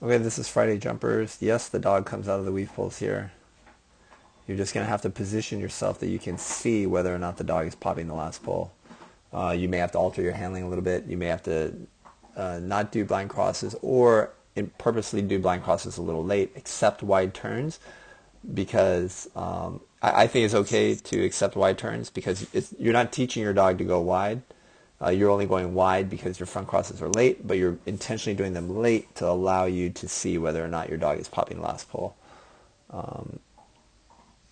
Okay, this is Friday Jumpers. Yes, the dog comes out of the weave poles here. You're just going to have to position yourself that you can see whether or not the dog is popping the last pole. You may have to alter your handling a little bit. You may have to not do blind crosses or purposely do blind crosses a little late, accept wide turns because I think it's okay to accept wide turns because you're not teaching your dog to go wide. You're only going wide because your front crosses are late, but you're intentionally doing them late to allow you to see whether or not your dog is popping the last pole.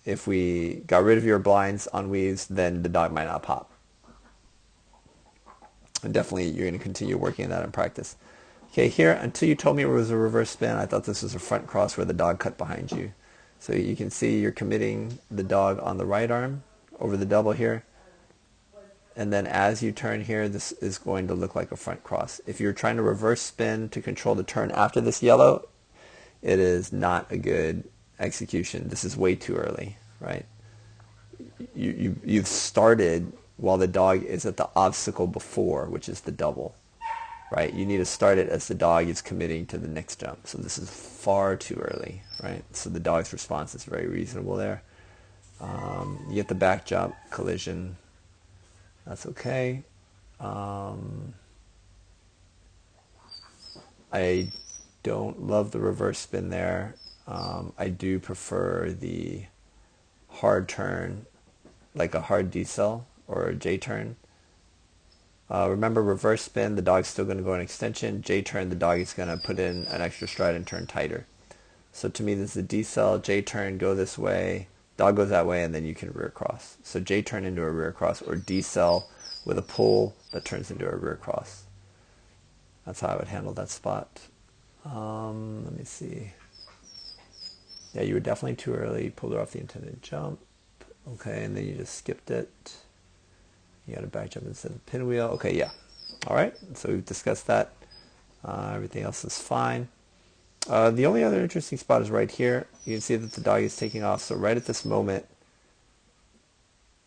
If we got rid of your blinds on weaves, then the dog might not pop. And definitely you're going to continue working on that in practice. Okay, here, until you told me it was a reverse spin, I thought this was a front cross where the dog cut behind you. So you can see you're committing the dog on the right arm over the double here. And then as you turn here, this is going to look like a front cross. If you're trying to reverse spin to control the turn after this yellow, it is not a good execution. This is way too early, right? You've started while the dog is at the obstacle before, which is the double, right? You need to start it as the dog is committing to the next jump. So this is far too early, right? So the dog's response is very reasonable there. You get the back jump, collision. That's okay. I don't love the reverse spin there. I do prefer the hard turn, like a hard decel or a J turn. Remember, reverse spin, the dog's still going to go in extension. J turn, the dog is going to put in an extra stride and turn tighter. So to me, this is a decel. J turn, go this way. Dog goes that way, and then you can rear cross. So J turn into a rear cross, or decel with a pull that turns into a rear cross. That's how I would handle that spot. Let me see. Yeah, you were definitely too early. You pulled her off the intended jump. Okay, and then you just skipped it. You got a back jump instead of pinwheel. Okay, yeah. All right, so we've discussed that. Everything else is fine. The only other interesting spot is right here. You can see that the dog is taking off. So right at this moment,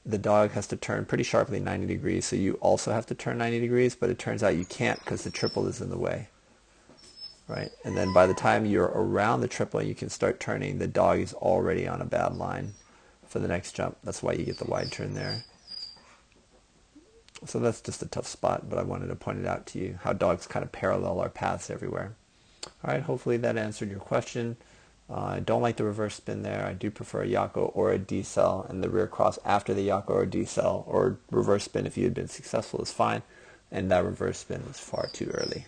the dog has to turn pretty sharply 90 degrees. So you also have to turn 90 degrees, but it turns out you can't because the triple is in the way. Right? And then by the time you're around the triple and you can start turning, the dog is already on a bad line for the next jump. That's why you get the wide turn there. So that's just a tough spot, but I wanted to point it out to you, how dogs kind of parallel our paths everywhere. All right, hopefully that answered your question. I don't like the reverse spin there. I do prefer a Yako or a decel, and the rear cross after the Yako or decel, or reverse spin if you had been successful is fine, and that reverse spin was far too early.